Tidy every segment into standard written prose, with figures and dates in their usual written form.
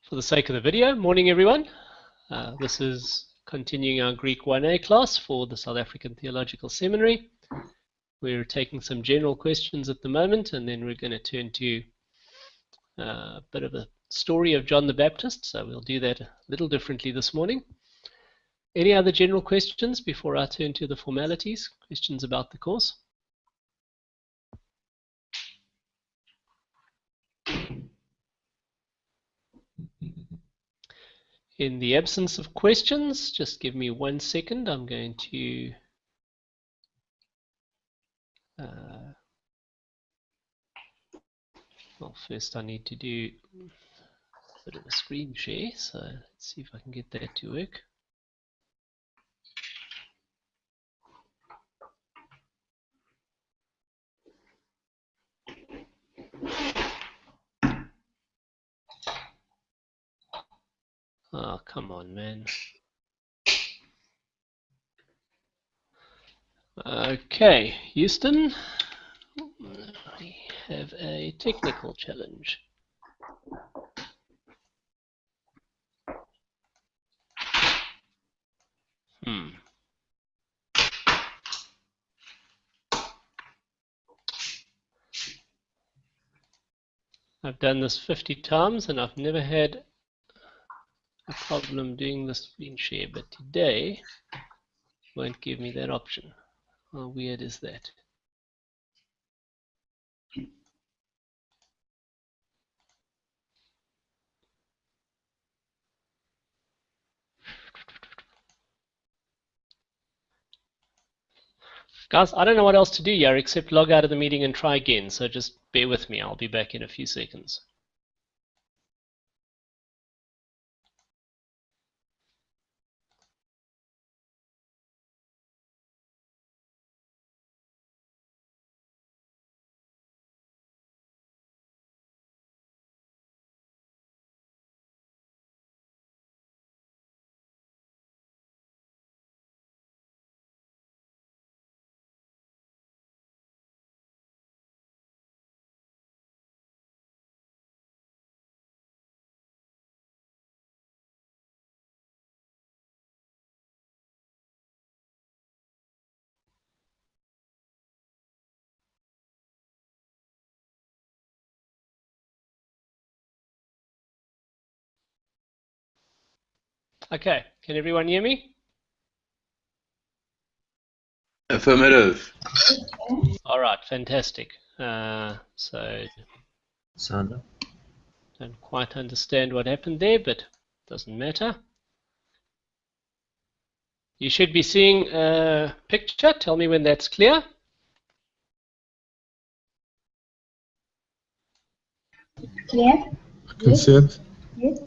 For the sake of the video, morning everyone. This is continuing our Greek 1A class for the South African Theological Seminary. We're taking some general questions at the moment, and then we're going to turn to a bit of a story of John the Baptist, so we'll do that a little differently this morning. Any other general questions before I turn to the formalities? Questions about the course? In the absence of questions, just give me 1 second. I'm going to well, first I need to do a bit of a screen share, so let's see if I can get that to work. Oh, come on, man. Okay, Houston, we have a technical challenge. I've done this 50 times and I've never had a problem doing the screen share, but today won't give me that option. How weird is that? Guys, I don't know what else to do here except log out of the meeting and try again, so just bear with me. I'll be back in a few seconds. Okay, can everyone hear me? Affirmative. All right, fantastic. So Sandra. don't quite understand what happened there, but doesn't matter. You should be seeing a picture. Tell me when that's clear. Clear? I can see it. Yes.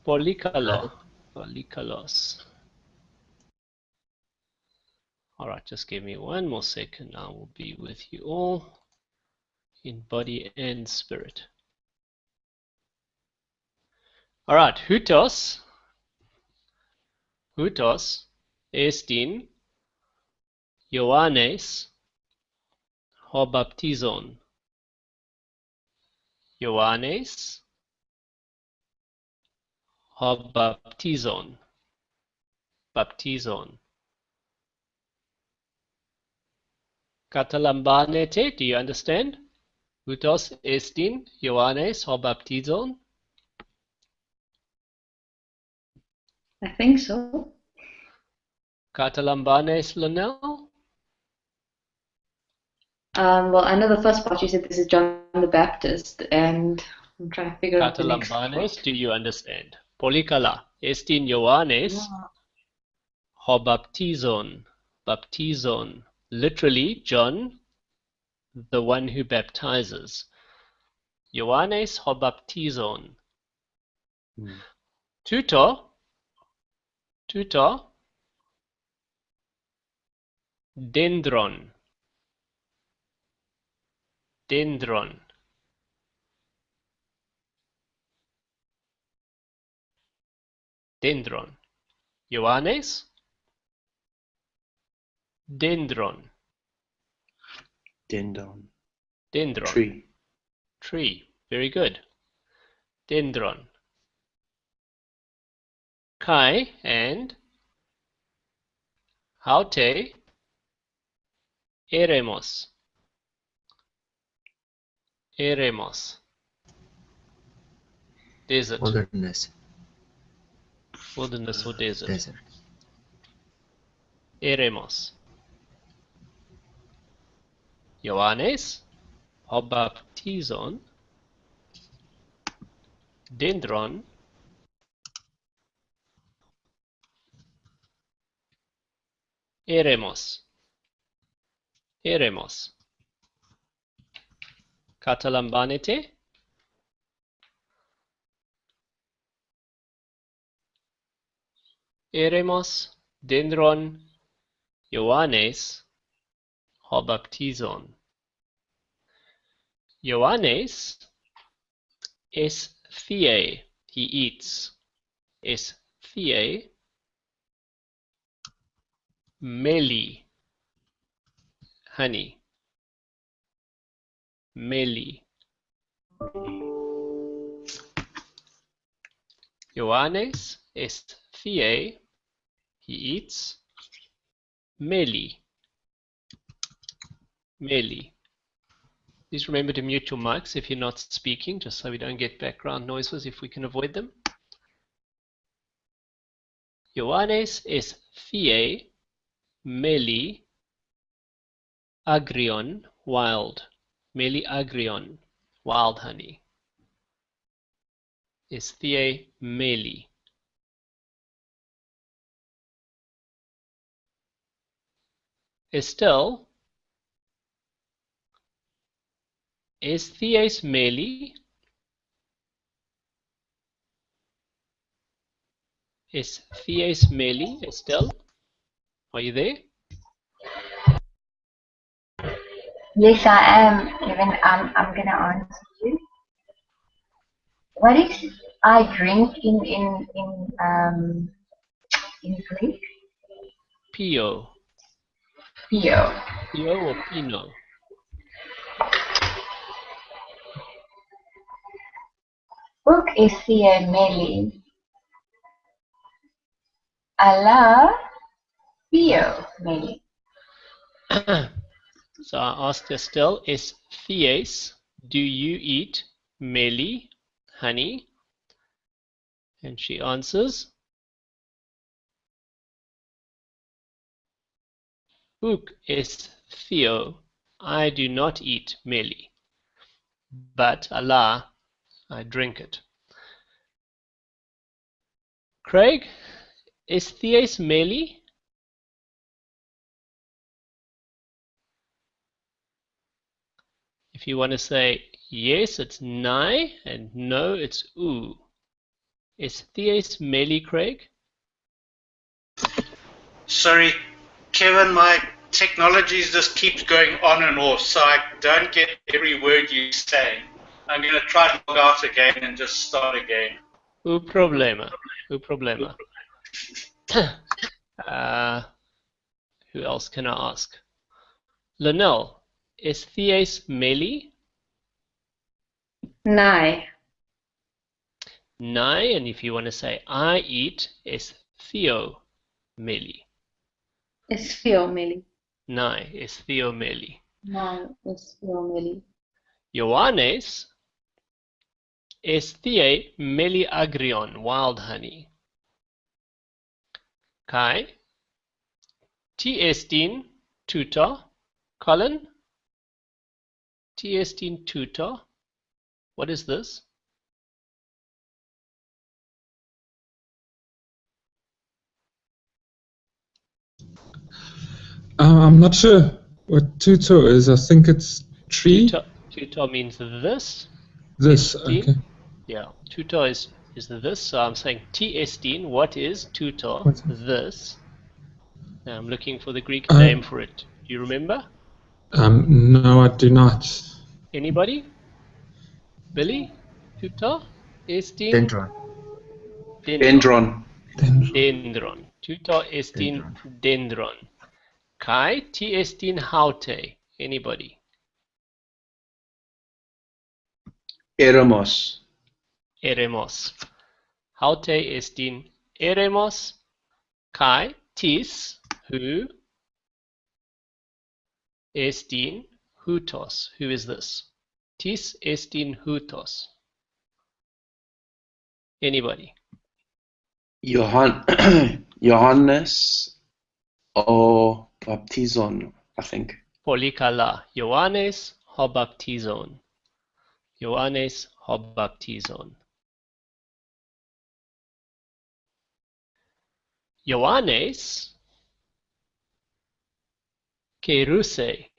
Polykalo. Polykalos. All right, just give me 1 more second. I will be with you all in body and spirit. All right, Hutos estin Ioannes ho baptizon. Ioannes ho baptizon. Baptizon. Catalambanete, do you understand? Hutos estin Ioannes ho baptizon. I think so. Catalambanes Lanel? Well, I know the first part you said this is John the Baptist, and I'm trying to figure out the next Catalambanes, part. do you understand? Polykala estin Ioannes ho baptizon. Baptizon. Literally, John, the one who baptizes. Ioannes ho baptizon. Tuto. Dendron. Dendron. Dendron. Ioannes. Dendron. Dendron. Dendron. Tree. Tree. Very good. Dendron. Kai and Haute eremos. Eremos. Desert. Wilderness. Wilderness or desert. Desert. Eremos. Ioannes hobaptizon dendron eremos. Eremos. Catalambanete eremos dendron Ioannes hobaptizon. Ioannes es thie, he eats. Es thie meli, honey. Meli. Ioannes est thie, he eats. Meli. Meli. Please remember to mute your mics if you're not speaking, just so we don't get background noises if we can avoid them. Ioannes est thie meli agrion, wild. Meli agrion, wild honey. Est thie meli. Estelle, est thies meli? Est thies meli, Estelle? Are you there? Yes, I am. Even I'm gonna answer you. What is I drink in Greek? Pio. Pio. Pio or Pino? Ook is thie meli. Allah Pio meli. So I asked Estelle, est thies, do you eat meli, honey? And she answers, Uk est theo, I do not eat meli, but Allah, I drink it. Craig, est thies meli? If you want to say yes, it's nai, and no, it's oo. Est thies meli, Craig? Sorry, Kevin, my technology just keeps going on and off, so I don't get every word you say. I'm going to try to log out again and just start again. U problema. U problema. Who else can I ask? Linnell, est thies meli? Nai. Nai, and if you want to say I eat, est theo meli. Is theo meli. Nai, est theo meli. Nai is theo meli. Ioannes est thie meli agrion, wild honey. Kai, ti estin tuta, Colin? Ti estin tuta? What is this? I'm not sure what tuto is. I think it's tree. Tuta means this. This, Estin. okay. Yeah, tuta is this. So I'm saying ti estin. What is tuta? What? This. Now I'm looking for the Greek name for it. Do you remember? No, I do not. Anybody? Billy? Tuta? Estin? Dendron. Dendron. Dendron. Tuta estin dendron. Kai ti estin haute. Anybody? Eremos. Eremos. Haute estin Eremos kai tis hu estin hutos. Who is this? Tis estin hutos. Anybody? Johannes o baptizon, I think. Polikala. Ioannes ho baptizon. Ioannes ho baptizon. Ioannes keruse.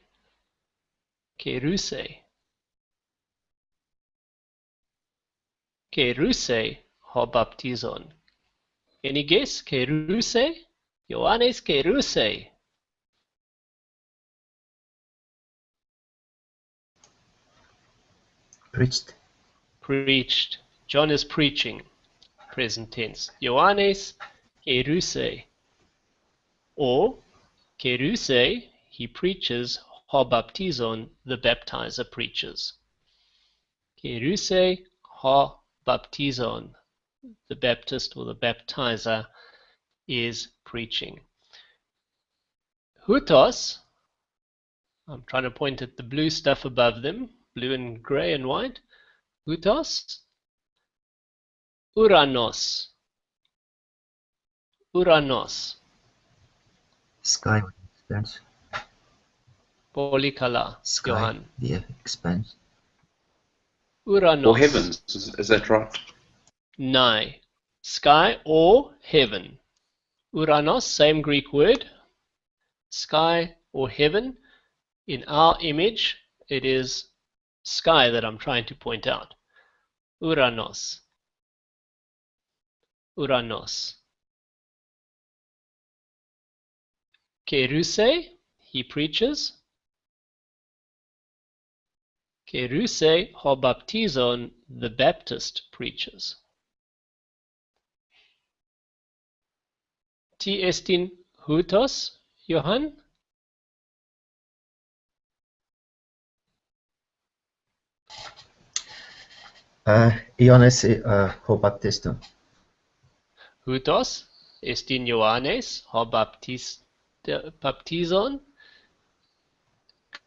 Keruse. Keruse ho baptizon. Any guess? Keruse? Ioannes keruse. Preached. Preached. John is preaching. Present tense. Ioannes keruse. Or keruse, he preaches. Ho baptizon, the baptizer preaches. Keruse ho baptizon, the Baptist or the baptizer is preaching. Hutos, I'm trying to point at the blue stuff above them, blue and gray and white. Hutos, uranos. Uranos. Sky expands. Polikala. Sky, Johan. the expands. Uranos. Or heavens, is that right? Nai. Sky or heaven. Uranos, same Greek word. Sky or heaven. In our image, it is sky that I'm trying to point out. Uranos. Uranos. Keruse, he preaches. Keruse ho baptizon, the Baptist preaches. Ti estin hutos, Johan? Ioannes ho baptiston. Hutos estin Ioannes ho baptizon.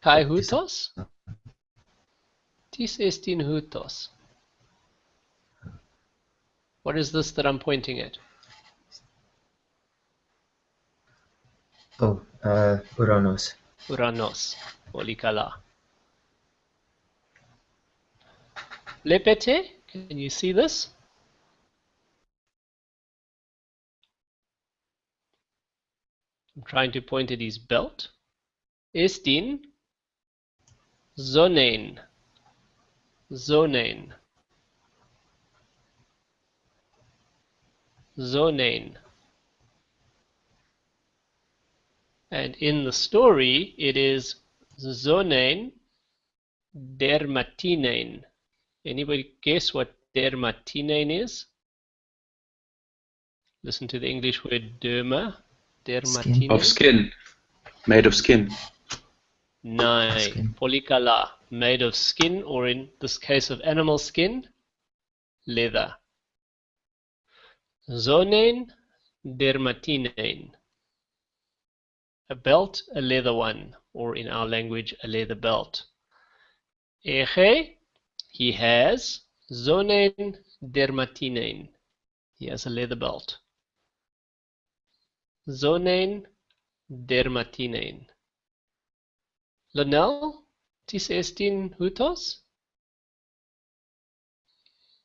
Kai hutos? Tis estin hutos. What is this that I'm pointing at? Oh, Uranos. Uranos. Polikala. Lepete, can you see this? I'm trying to point at his belt. Estin zonein. Zonein. Zonein. And in the story, it is zonein dermatinein. Anybody guess what dermatinein is? Listen to the English word derma. Dermatinein. Of skin. Made of skin. Nai. Skin. Polikala. Made of skin, or in this case of animal skin, leather. Zonein dermatinein. A belt, a leather one, or in our language, a leather belt. Eche, he has. Zonein dermatinein. He has a leather belt. Zonein dermatinein. Lionel, tis estin hutos?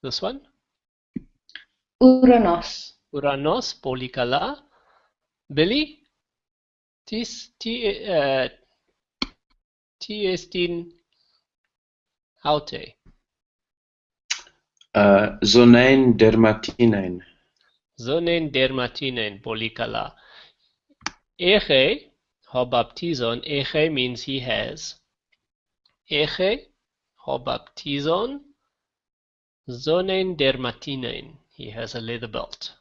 This one? Uranos. Uranos, polikala. Billy, ti estin haute. Zonein dermatinein. Zonein dermatinein, polikala. Eche, ho baptizon. Eche means he has. Eche, ho baptizon. Zonein dermatinein. He has a leather belt.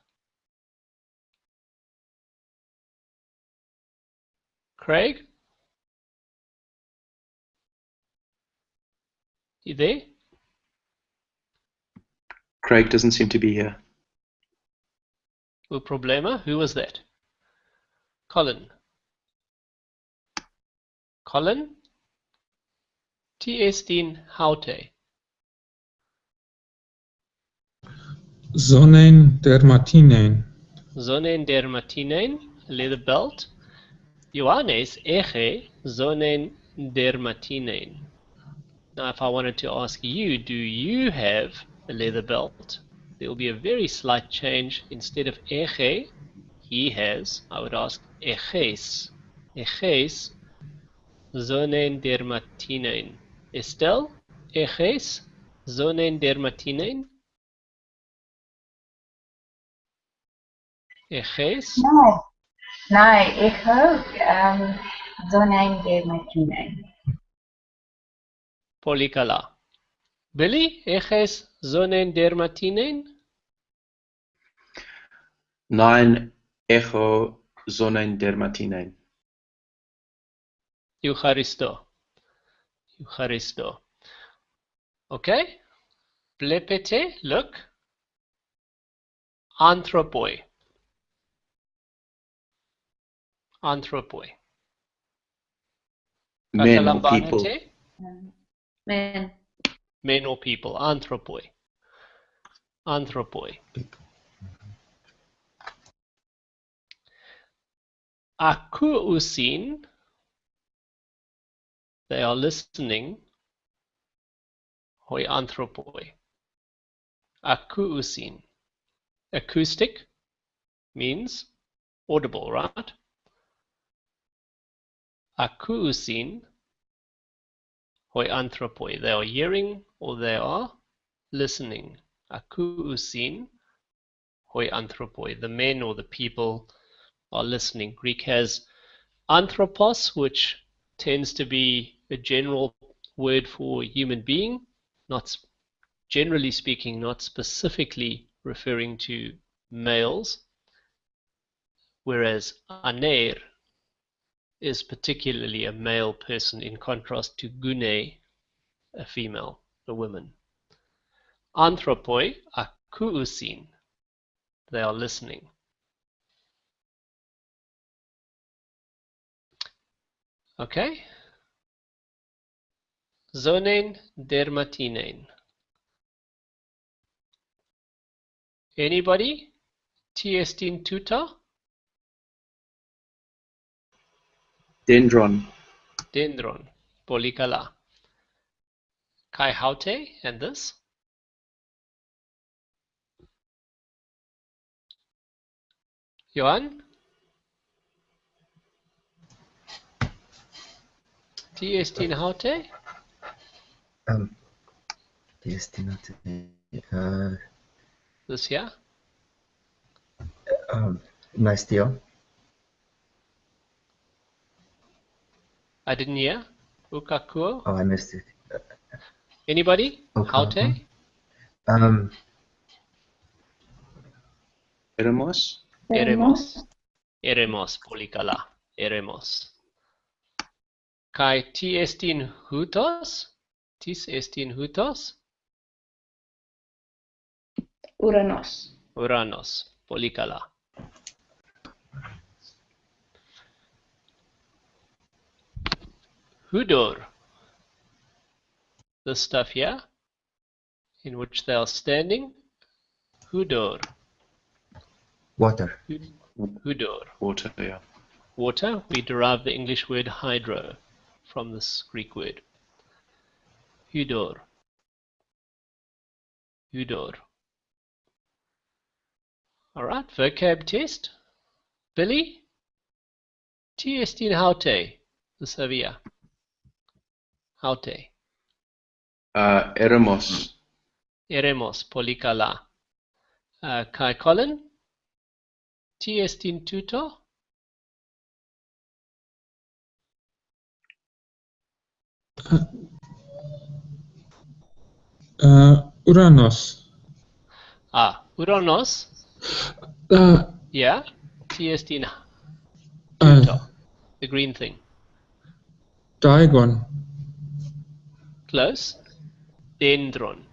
Craig? You there? Craig doesn't seem to be here. O problema. Who was that? Colin. Colin? T-10 houte. Zonen dermatinen. Zonen dermatinen, leather belt. Johannes, ege zonen dermatinen. Now, if I wanted to ask you, do you have a leather belt? There will be a very slight change. Instead of ege, he has, I would ask eges. Eges zonen dermatinen. Estelle, eges zonen dermatinen. Eges. Nee, ik ook. Zonen dermatinen. Polikala. Billy, eges zonen dermatinen. Nein, echo zonen dermatinen. Eucharisto. Eucharisto. Okay? Plepete, look. Anthropoi. Anthropoi. Men or people. Katalambanete, Men. men or people. Anthropoi. Anthropoi. Akuusin, they are listening. Hoi anthropoi. Akuusin. Acoustic means audible, right? Akuusin. Hoi anthropoi. They are hearing or they are listening. Akuusin. Hoi anthropoi. The men or the people are listening. Greek has anthropos, which tends to be a general word for human being, not generally speaking, not specifically referring to males, whereas aner is particularly a male person in contrast to gune, a female, a woman. Anthropoi, akuusin, they are listening. Okay? Zonen dermatinen. Anybody? T-10 tuta? Dendron. Dendron. Polikala. Kai haute and this? Johan? T-10 haute? Destinate. This here? Nice deal. I didn't hear. Ukakuo? Oh, I missed it. Anybody? Haute? Eremos. Eremos. Eremos, polikala. Eremos. Kai T-10 hutos? T-10 hutos? Uranos. Uranos, polikala. Hudor. This stuff here, in which they are standing. Hudor. Water. Hudor. Water, yeah. Water. We derive the English word hydro from this Greek word. Hudor. Hudor. Alright, vocab test. Billy? T-10 haute. This over here. Haute. Eremos. Eremos, polikala. Kai Colin? T-10 tuto? Uranos. Uranos. Yeah. T-10 tuto. The green thing. Digon. Close. Dendron.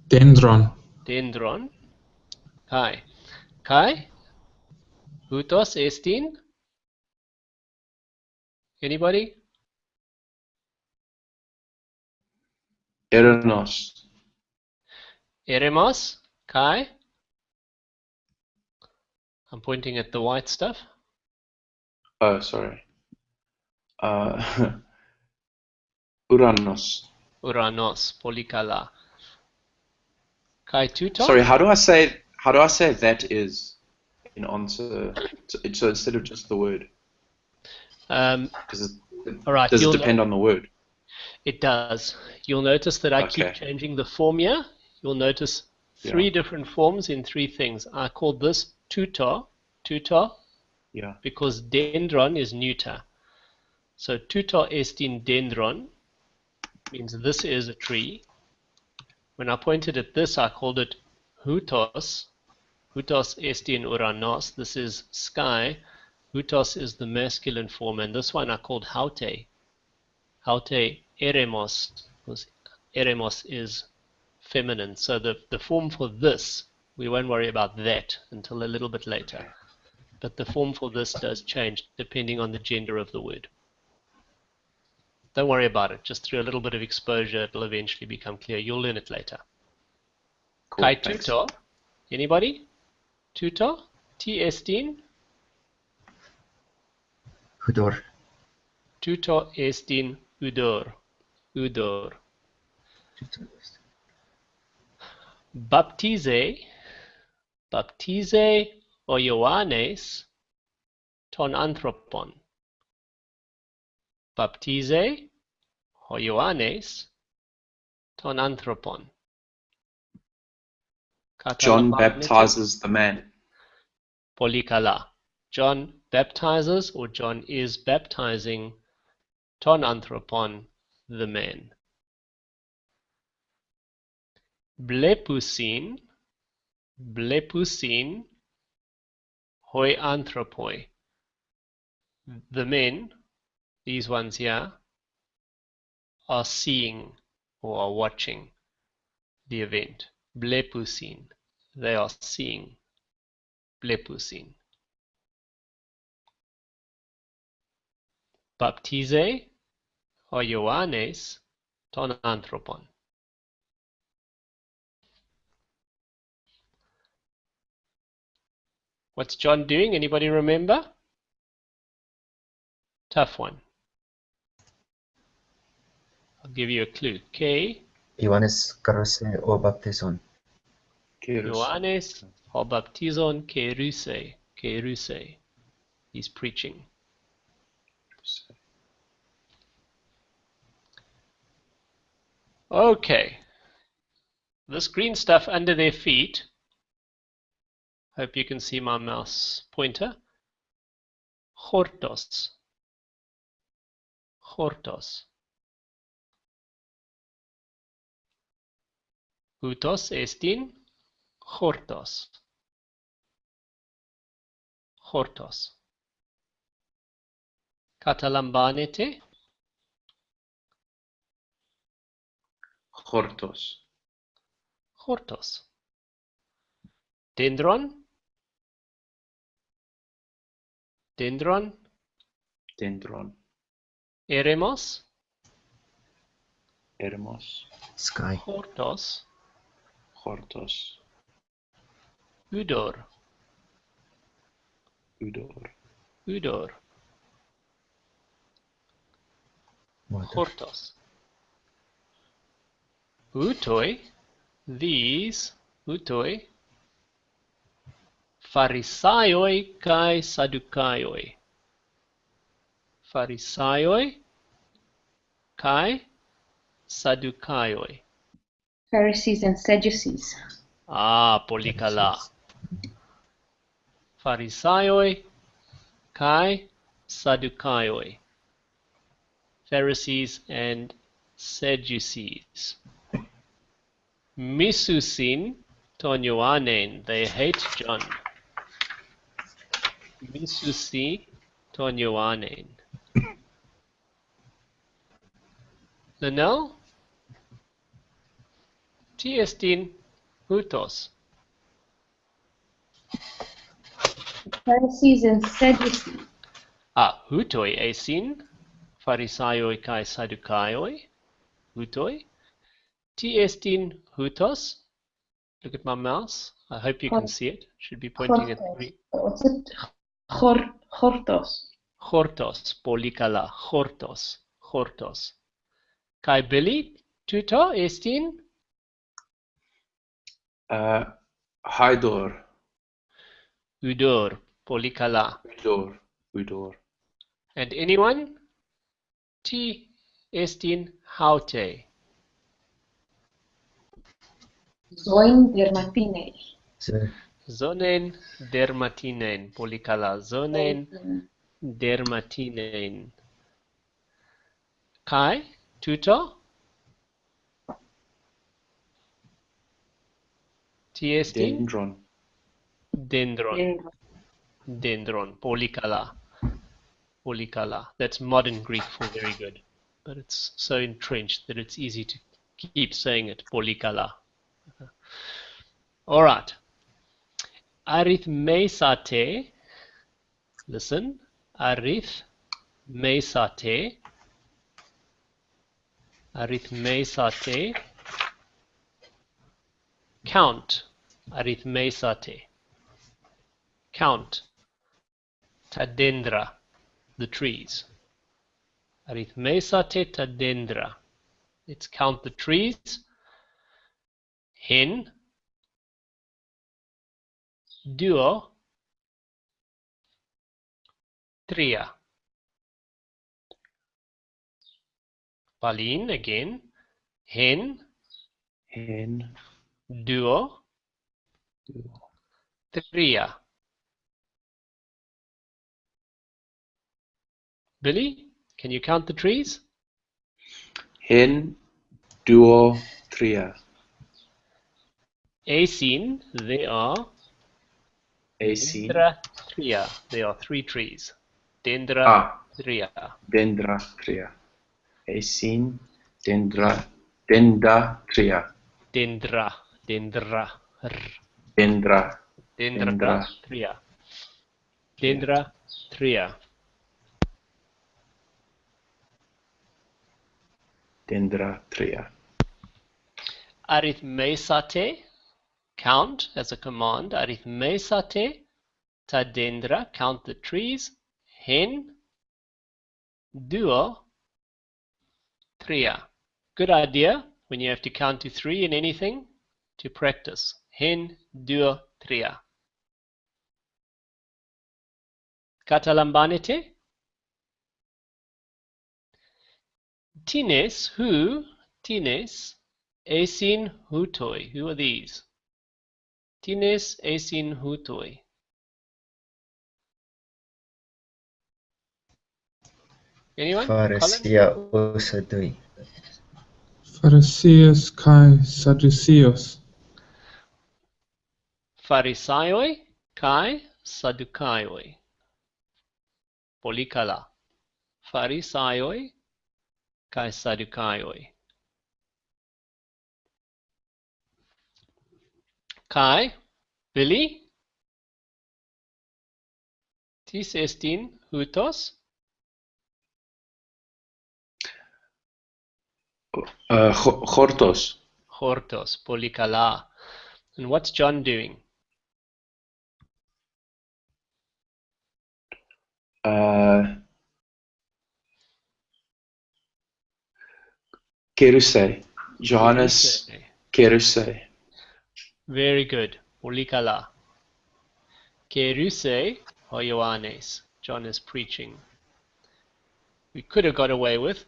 Dendron. Dendron. Kai. Kai, Hutos estin? Anybody? Eranos. Eremos? Kai? I'm pointing at the white stuff. Oh, sorry. Uh, Uranos. Uranos, Polikala. Kai tuto? Sorry, how do I say that is in answer? So instead of just the word, does All right, it depend on the word? It does. You'll notice that I Okay. keep changing the form here. You'll notice three different forms in three things. I called this tuto, Yeah. because dendron is neuter. So tuto estin dendron means this is a tree. When I pointed at this, I called it hutos. Hutos estin uranos. This is sky. Hutos is the masculine form, and this one I called haute. Haute eremos, because eremos is feminine. So the form for this, we won't worry about that until a little bit later. But the form for this does change depending on the gender of the word. Don't worry about it. Just through a little bit of exposure, it'll eventually become clear. You'll learn it later. Cool, Kai thanks. tuto? Anybody? Tuto? T estin? Hudor. Tuto estin udor. Udor. Baptize o Ioannes ton anthropon. Baptize o Ioannes ton anthropon. John baptizes the man. Polikala. John baptizes, or John is baptizing, ton anthropon, the man. Blepusin hoi anthropoi. The men, these ones here, are seeing or are watching the event. Blepusin. They are seeing. Blepusin. Baptize o Ioannes ton anthropon. What's John doing? Anybody remember? Tough one. I'll give you a clue. K. Ioannes karose o baptizon. Ioannes ho baptizon keruse. He's preaching. Okay. This green stuff under their feet. Hope you can see my mouse pointer. Hortos. Hortos. Hutos estin hortos. Hortos. Catalambanete. Hortos. Hortos. Dendron. Dendron. Dendron. Eremos. Eremos. Sky. Hortos. Hortos. Udor. Udor. Udor. Water. Hortos. Utoi. These. Utoi. Pharisaioi kai Sadukaioi. Pharisaioi kai Sadukaioi. Pharisees and Sadducees. Ah, Polikala. Pharisaioi kai Sadukaioi. Pharisees and Sadducees. Misusin ton Ioannen. They hate John. Misusi ton Ioannen. Linnell? T estin hutos. Pharisees and Sadducees. Hutoi esin, Pharisaioi kai Saddukaioi, hutoi. Ti estin hutos. Look at my mouse. I hope you can see it. Should be pointing at me. What's it? Chortos. Chortos, polikala, chortos, chortos. Kai Billy, tuto estin? Haidor. Udor, polikala. Udor. And anyone? Ti estin haute. Zoin dermatine. Zonen dermatinen, polikala. Zonen dermatinen. Kai, tuto? Ti estin? Dendron. Dendron, polikala. Polikala. That's modern Greek for very good. But it's so entrenched that it's easy to keep saying it, polikala. All right. Arithmesate. Listen. Arithmesate. Arithmesate. Count. Arithmesate. Count. Tadendra. The trees. Arithmesate tadendra. Let's count the trees. Hen. Duo. Tria. Pauline again. Hen. Duo. Tria. Billy, can you count the trees? Hen, duo, tria. Esin, they are. Esin. Dendra tria. There are 3 trees. Dendra tria. Dendra, tria. Esin, dendra, denda, tria. Dendra. Dendra. Dendra Dendra. tria. Dendra tria. Dendra, tria. Arithmesate, count as a command. Arithmesate tadendra, count the trees. Hen, duo, tria. Good idea when you have to count to 3 in anything to practice. Hen, duo, tria. Katalambanete. Tines, who? Tines, esin hutoi. Who are these? Tines, esin hutoi. Anyone? Pharisea osadoi. Pharisees kai Sadduceos. Pharisaioi kai Saddukaioi. Polikala. Pharisaioi kai Saddukaioi. Kai, Billy? Tis estin hutos? Chortos. Chortos, polikala. And what's John doing? Kerusei. Johannes Kerusei. Very good. Polikala. Keruse or Ioannes. John is preaching. We could have got away with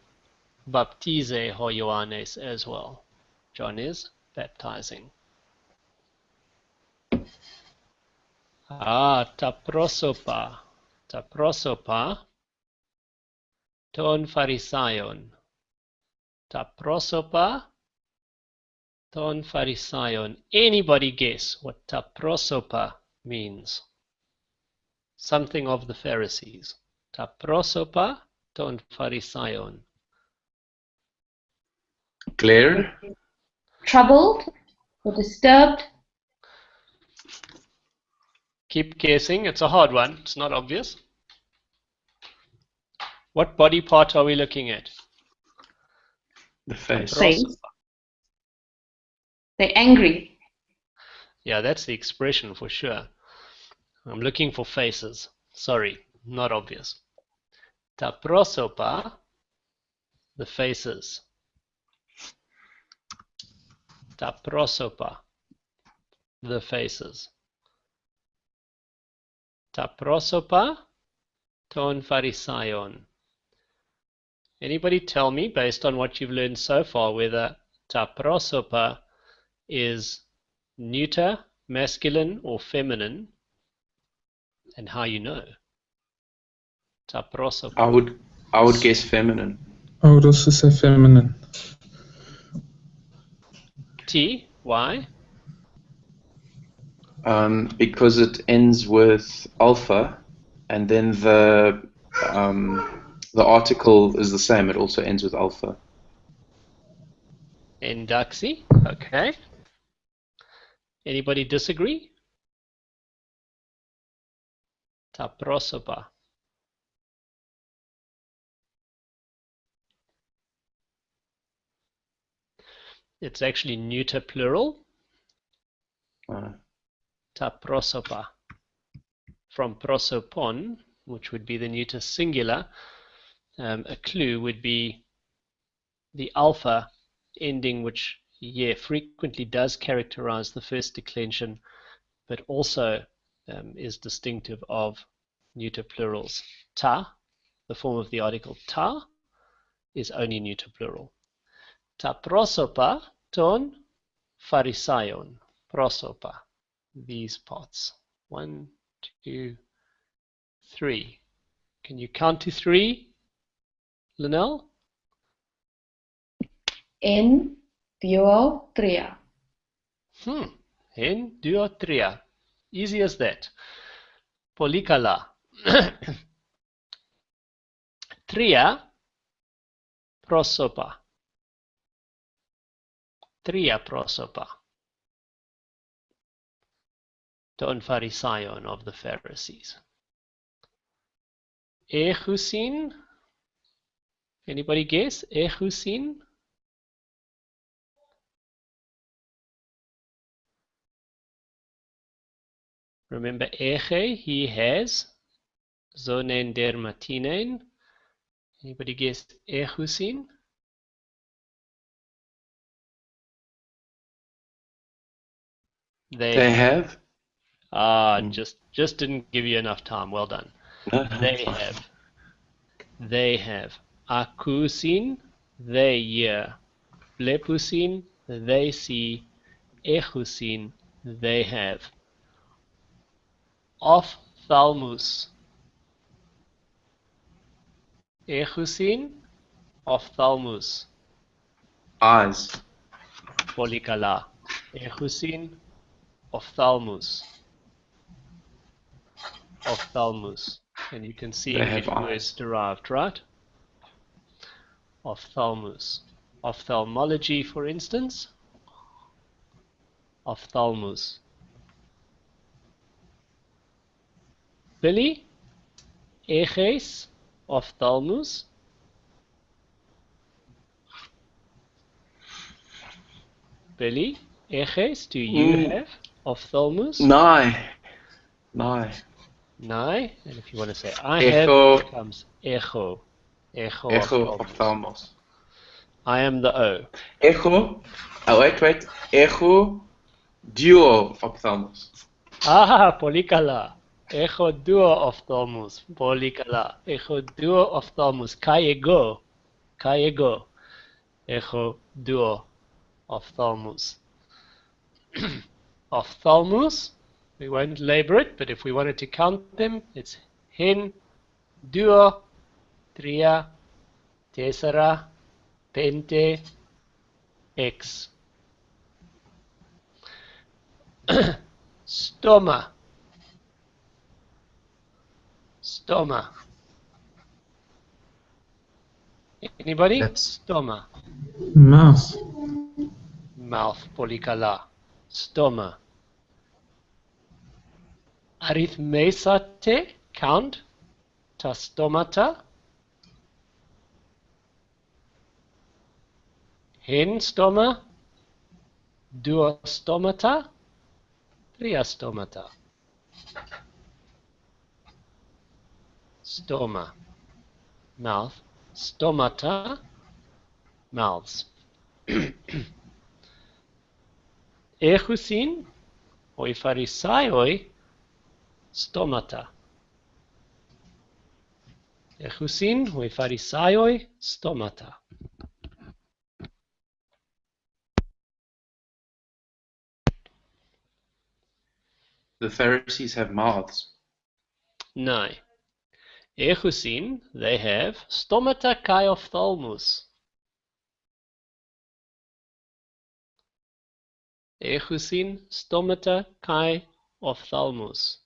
baptize ho Ioannes as well. John is baptizing. Ta prosopa. Ta prosopa. Ton Pharisaion. Ta prosopa. Ton Pharisaion. Anybody guess what ta prosopa means? Something of the Pharisees. Ta prosopa ton Pharisaion. Claire. Troubled or disturbed. Keep guessing. It's a hard one. It's not obvious. What body part are we looking at? The face. Face. They're angry. Yeah, that's the expression for sure. I'm looking for faces. Sorry, not obvious. Ta prosopa, the faces. Ta prosopa, the faces. Ta prosopa ton pharisaion. Anybody tell me, based on what you've learned so far, whether ta prosopa is neuter, masculine, or feminine, and how you know? Ta prosopa. I would guess feminine. I would also say feminine. T, why? Because it ends with alpha, and then the article is the same. It also ends with alpha. Endaxi, okay. Anybody disagree? Ta prosopa. It's actually neuter plural. Ta prosopa. From prosopon, which would be the neuter singular. A clue would be the alpha ending, which frequently does characterize the first declension, but also is distinctive of neuter plurals. Ta, the form of the article ta, is only neuter plural. Ta prosopa ton pharisaion. Prosopa, these parts. 1, 2, 3. Can you count to 3, Linnell? En, duo, tria. En, duo, tria. Easy as that. Polikala. Tria prosopa. Tria prosopa. Ton pharisaion, of the Pharisees. Echusin. Anybody guess? Echusin. Remember, eche, he has. Zonen dermatinen. Anybody guess echusin? They have. Just didn't give you enough time. Well done. They have. They have. Akusin, they hear. Blepusin, they see. Echusin, they have. Ophthalmus. Echusin, ophthalmus. Eyes. Polikala. Echusin, ophthalmus. Ophthalmus. And you can see They have where it's derived, right? Ophthalmus. Ophthalmology, for instance. Ophthalmus. Billy? Eches, ophthalmus. Billy, eches, do you have ophthalmus? Nai. Nai. And if you want to say I Echo. have, it becomes echo. Echo, Echo ophthalmus. ophthalmos. I am the O. Echo. Oh, wait. Echo duo ophthalmos. Polikala. Echo duo ophthalmus. Polikala. Echo duo ophthalmus. Kaiego. Echo duo ophthalmus. Ophthalmus. We won't labor it, but if we wanted to count them, it's hen, duo, tria, tessera, pente, ex. Stoma. Anybody? Lips. Stoma. Mouth. Mouth, polikala. Stoma. Arithmesate, count. Ta stomata. Hen stoma. Dua stomata. Tria stomata. Stoma, mouth. Stomata, mouths. Echusin, oi pharisaioi, stomata. Echusin, oi pharisaioi, stomata. The Pharisees have mouths. No. Echusin, they have stomata kai ophthalmus. Echusin, stomata kai ophthalmus.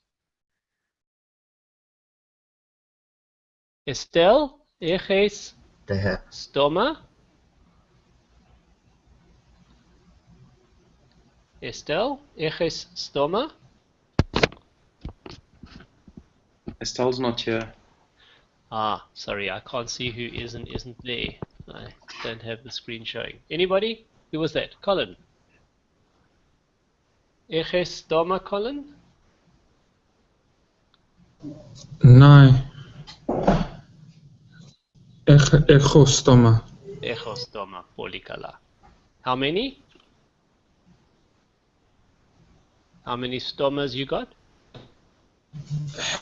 Estelle, eches, They have. stoma. Estelle, eches, stoma. Estelle's not here. Ah, sorry, I can't see who is and isn't there. I don't have the screen showing. Anybody? Who was that? Colin? Eches stoma, Colin? Nee. Echostoma. Echostoma, polikala. How many? How many stomas you got?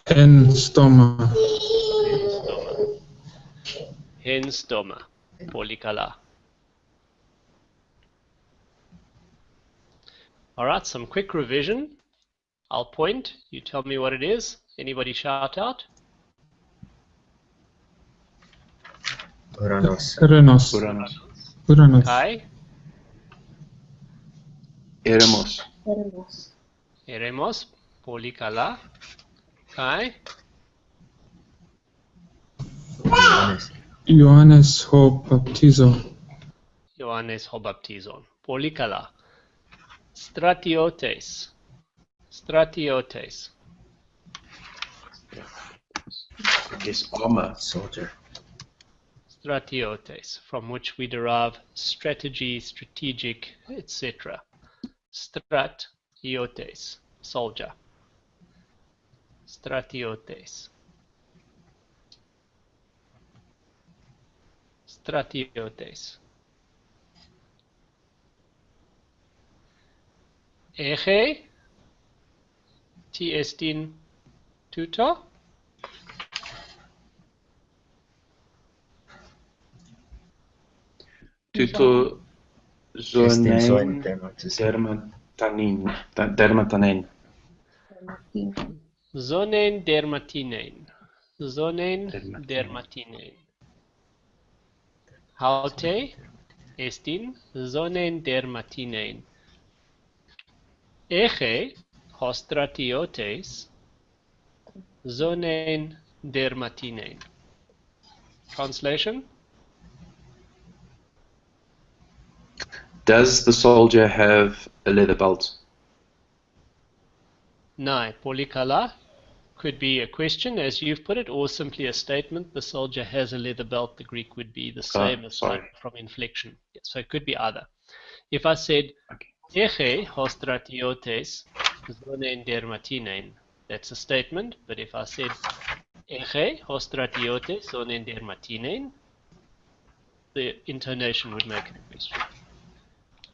En stoma. Hen stoma. Hen stoma, polikala. Alright, some quick revision. I'll point, you tell me what it is. Anybody shout out? Uranos. Uranus. Uranus. Uranus. Kai? Eremos. Eremos, polikala. Kai? Johannes. Johannes ho baptizo. Ioannes ho baptizon. Polikala. Stratiotes. Stratiotes. I guess armor. Soldier. Stratiotes, from which we derive strategy, strategic, etc. Stratiotes, soldier. Stratiotes. Stratiotes. Eche, ti estin tuto? Tuto Estin zoin zonein dermatinein. dermatanein. Zonen dermatinein. Zonen Dermatinein. dermatinein. Haute estin zonen dermatinein. Eche hostratiotes zonen dermatinein. Translation? Does the soldier have a leather belt? No, polikala could be a question as you've put it, or simply a statement. The soldier has a leather belt. The Greek would be the same as sorry. from inflection. So it could be either. If I said Eche hostratiotes zonen dermatinein, that's a statement. But if I said Eche hostratiotes zonen dermatinein, the intonation would make it a question.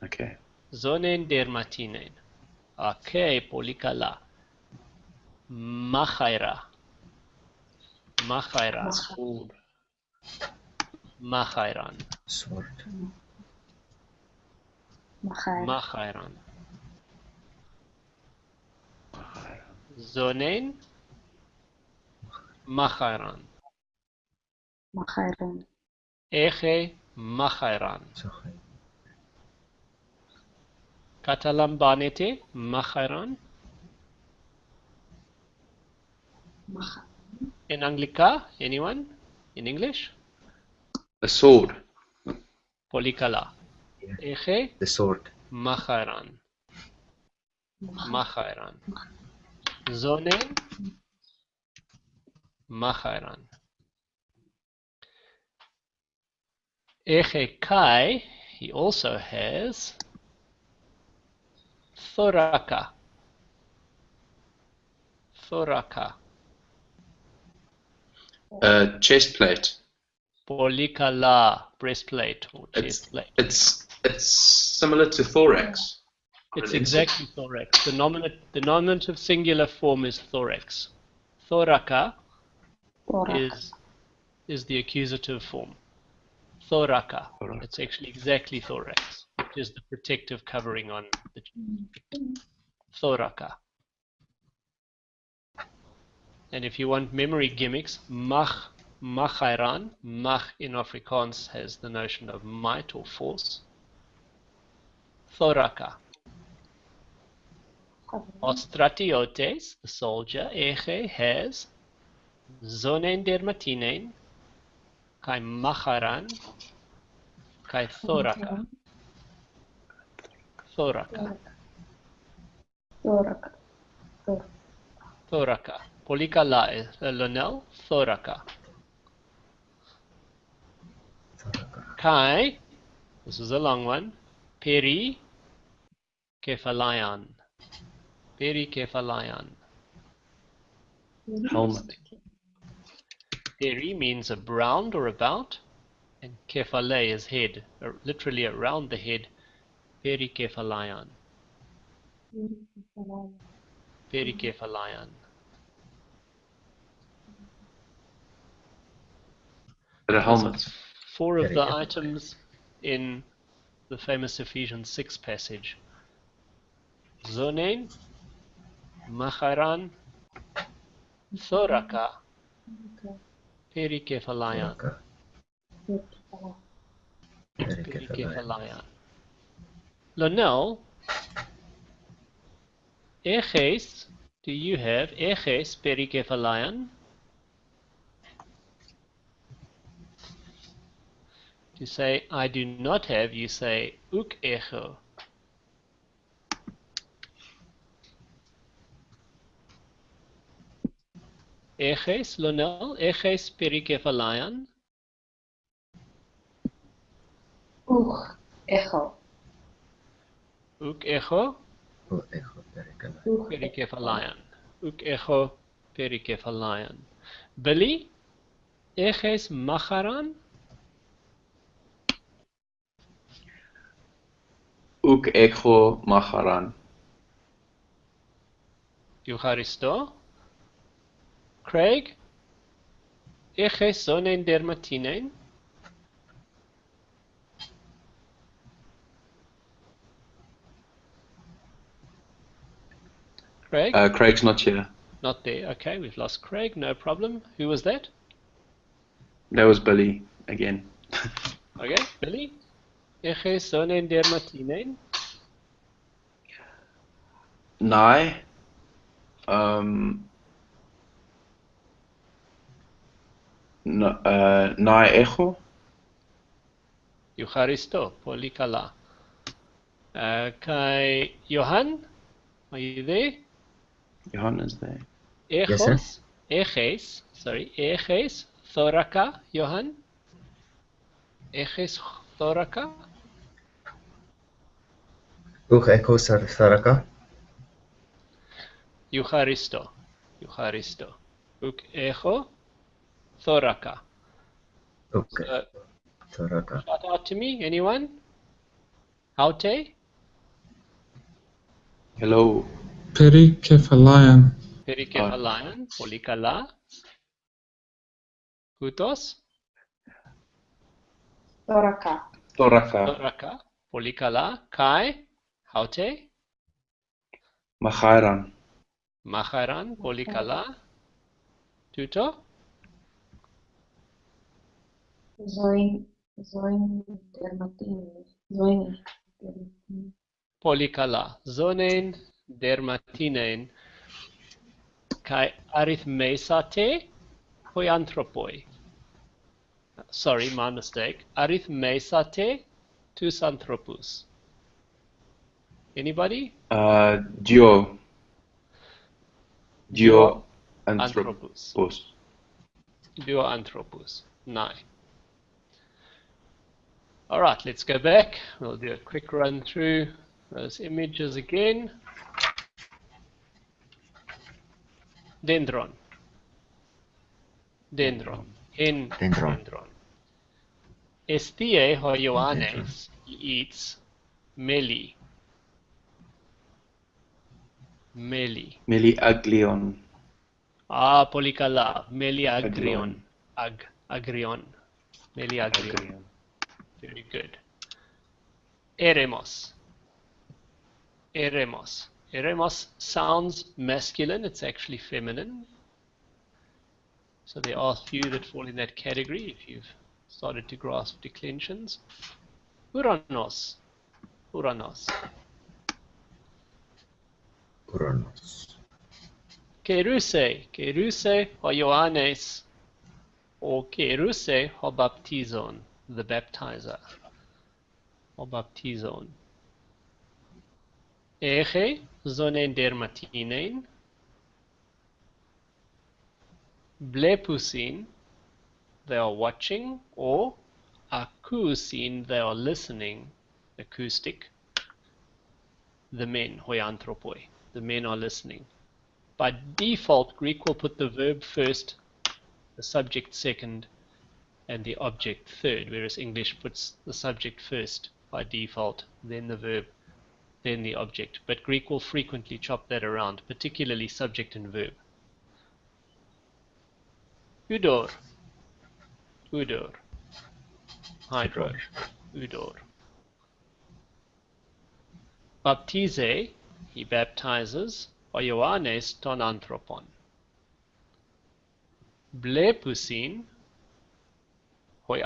Okay. Zonen dermatinein. Okay, polikala. Machaira. Machairan. Sword. Machairan. Sword. Machairan. Zonen. Machairan. Eche Machairan. Zochai. Katalam banete Machairan. In Anglica, anyone? In English? A sword. Polikala. Eche The sword. Machairan. Machairan. Zonen Macharan. Eche Kai, he also has Thoraka. Thoraka. Chest plate. Polikala, breastplate or chest plate. It's similar to thorax. It's exactly thorax. The nominative singular form is thorax. Thoraka is the accusative form. Thoraka. It's actually exactly thorax, which is the protective covering on the thoraka. And if you want memory gimmicks, Macharan, Mach in Afrikaans has the notion of might or force. Thoraka. Ostratiotes, the soldier, Eche, has Zonen dermatinen, Kai Macharan, Kai Thoraka. Thoraka. Thoraka. Polikala is Lonel, Thoraka. Kai, this is a long one, Peri Kephalayan. Peri Kephalayan. Helmet. Peri means around or about, and Kephale is head, literally around the head. Peri Kephalayan. Peri Kephalayan. A helmet. Four of the items in the famous Ephesians 6 passage. Zonen, Macharan, Thoraka, Perikephalayan. Perikephalayan. Lonel, Eches, do you have Eches Perikephalayan? To say, I do not have, you say, uk echo. Eches, Lonel, Eches perikephalayan. Uk echo. Uk echo Echo, perikephalayan. Uk echo perikephalayan. Billy, Eches macharan. Uk echo macharan. Eucharisto. Craig, Eches zonen dermatinen. Craig? Craig's not here. Not there. Okay, we've lost Craig. No problem. Who was that? That was Billy again. Okay, Billy. Eche zonen dermatinen. Nai. Nai echo. Eucharisto, polikala. Kai Johan, are you there? Johan is there. Yes, sir. Eches, thoraka, Johan. Eches, thoraka. Uk echo Saraka. Eucharisto. Uk echo, thoraka. Okay. Saraka. Shout out to me, anyone? Haute? Hello. Perikephalayan. Perikephalayan, polikala. Hutos? Thoraka. Thoraka. Thoraka, polikala. Kai? Haute? Macharan. Macharan, polikala. Tuto? Zoin dermatine. Zoin. Polikala. Zonen dermatinen. Kai arithmesate hoianthropoi. Sorry, my mistake. Arithmesate tus anthropus. Anybody? Duo. Duo anthropos. anthropos. Duo anthropos. Nai. All right, let's go back. We'll do a quick run through those images again. Dendron. Dendron. Hen Dendron. dendron. Estie ho Ioannes eats meli. Meli. Meliaglion. Ah, polikala. Meli Agrion. agrion. Agrion. Meli agrion. Very good. Eremos. Eremos. Eremos sounds masculine. It's actually feminine. So there are a few that fall in that category if you've started to grasp declensions. Uranos. Uranos. Uranos. Keruse. Keruse ho Ioannes. Or keruse ho baptizon. The baptizer. Ho baptizon. Eche zonen dermatinen. Blepusin, they are watching, or akousin, they are listening, acoustic. The men, hoi anthropoi, the men are listening. By default, Greek will put the verb first, the subject second, and the object third, whereas English puts the subject first by default, then the verb, then the object. But Greek will frequently chop that around, particularly subject and verb. Udor. Udor. Hydro. Udor. Baptize, he baptizes, o Ioannes ton anthropon. Blepusin, hoi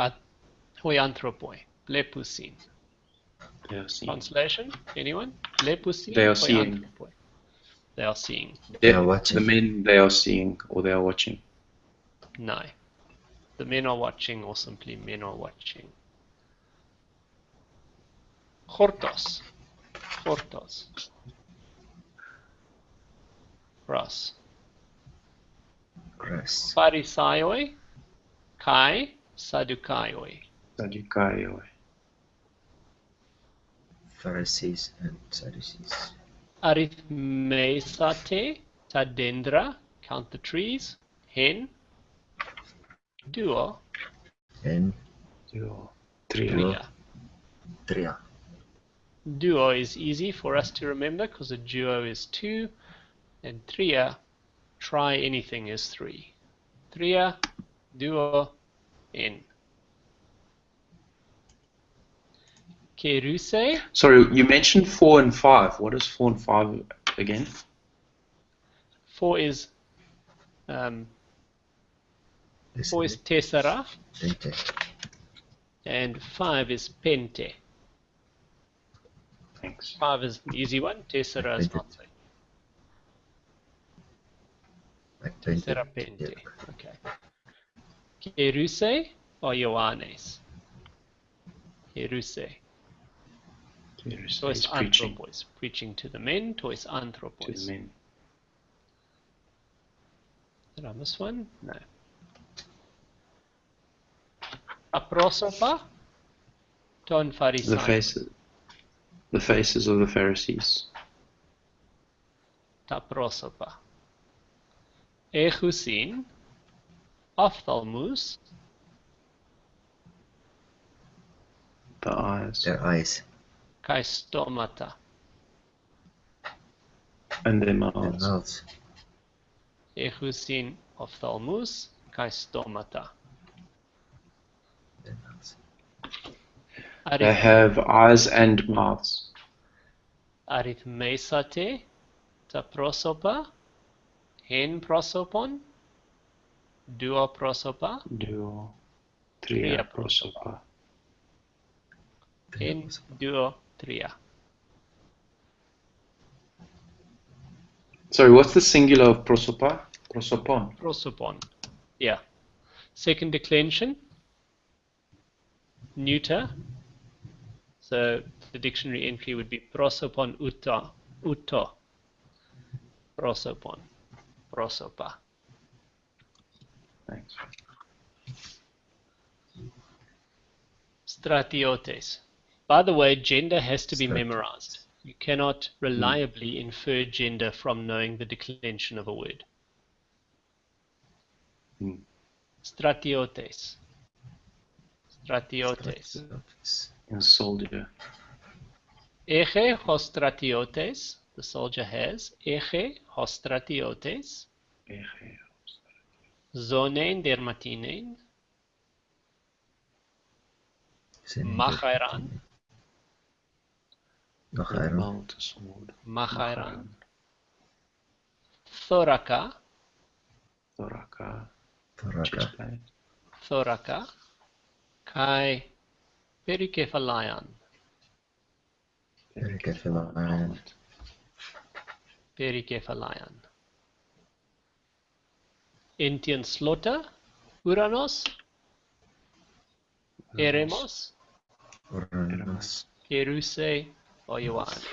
anthropoi. Blepusin. They are seeing. Translation, anyone? Blepusin, They are hoi seeing. anthropoi. They are seeing. They are watching. The men, they are seeing, or they are watching. No. The men are watching, or simply men are watching. Hortos. Hortos. Grass. Grass. Pharisaioi. Kai. Sadukaioi. Sadukaioi. Pharisees and Sadducees. Arithmesate. Tadendra. Count the trees. Hen. Duo. And Duo. Trio. Tria. Tria. Duo is easy for us to remember because a duo is two, and tria, try anything, is three. Tria, duo, en. Keruse, Sorry, you mentioned 4 and 5. What is 4 and 5 again? 4 is tessera, Pente. and 5 is pente. Thanks. 5 is an easy one, tessera is not so. Like pente. Tessera pente. Okay. Keruse or Ioannes? Keruse. Tois He's preaching anthropos, preaching to the men. Tois anthropos. to the men. Did I miss one? No. Aprosopa, ton Pharisai. The faces of the Pharisees. Taprosopa. Echusin, ophthalmus, The eyes. Their eyes. kai stomata. And their Their mouths. mouths. Echusin, ophthalmus, kai stomata. Their mouths. They have eyes and mouths. Arithmesate, ta prosopa, hen prosopon, duo prosopa, Duo. Tria Tria prosopa. hen duo tria. Sorry, what's the singular of prosopa? Prosopon. Prosopon. Yeah. Second declension, neuter. So the dictionary entry would be prosopon uto. Prosopon. Prosopa. Thanks. Stratiotes. By the way, gender has to be Strat- memorized. You cannot reliably infer gender from knowing the declension of a word. Hmm. Stratiotes. Stratiotes. Stratiotes. A soldier. Eche hostratiotes. The soldier has. Eche hostratiotes. Zonein dermatinein. Machairan. Machairan. Mount a sword. Machairan. Thoraka. Thoraka. Thoraka. Chestplate. Thoraka. Kai perikephalion. Perikephalion. Perikephalion. Entian slota. Uranos. Eremos. Uranus. Keruse. Oyoan.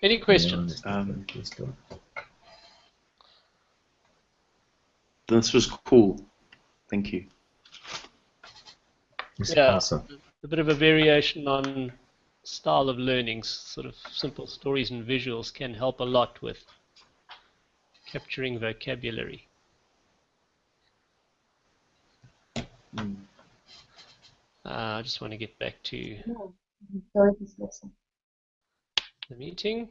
Any questions? This was cool. Thank you. Yeah. Awesome. A bit of a variation on style of learning. Sort of simple stories and visuals can help a lot with capturing vocabulary. I just want to get back to No, enjoy this lesson. the meeting.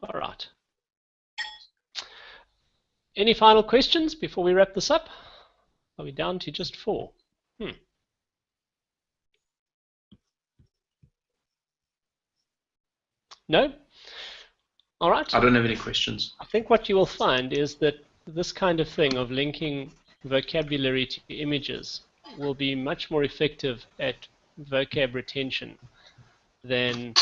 All right. Any final questions before we wrap this up? Are we down to just 4? No? All right. I don't have any questions. I think what you will find is that this kind of thing of linking vocabulary to images will be much more effective at vocab retention than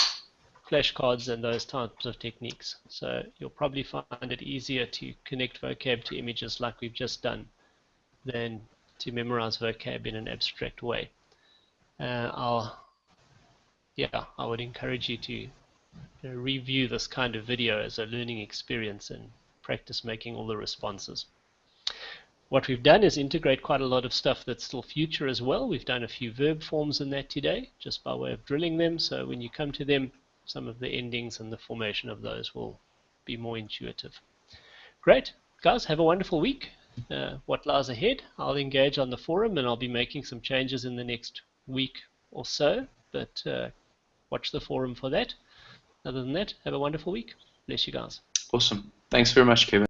flashcards and those types of techniques. So you'll probably find it easier to connect vocab to images like we've just done than to memorize vocab in an abstract way. I would encourage you to review this kind of video as a learning experience and practice making all the responses. What we've done is integrate quite a lot of stuff that's still future as well. We've done a few verb forms in that today, just by way of drilling them. So when you come to them, some of the endings and the formation of those will be more intuitive. Great. Guys, have a wonderful week. What lies ahead, I'll engage on the forum and I'll be making some changes in the next week or so, but watch the forum for that. Other than that, have a wonderful week. Bless you guys. Awesome. Thanks very much, Kevin.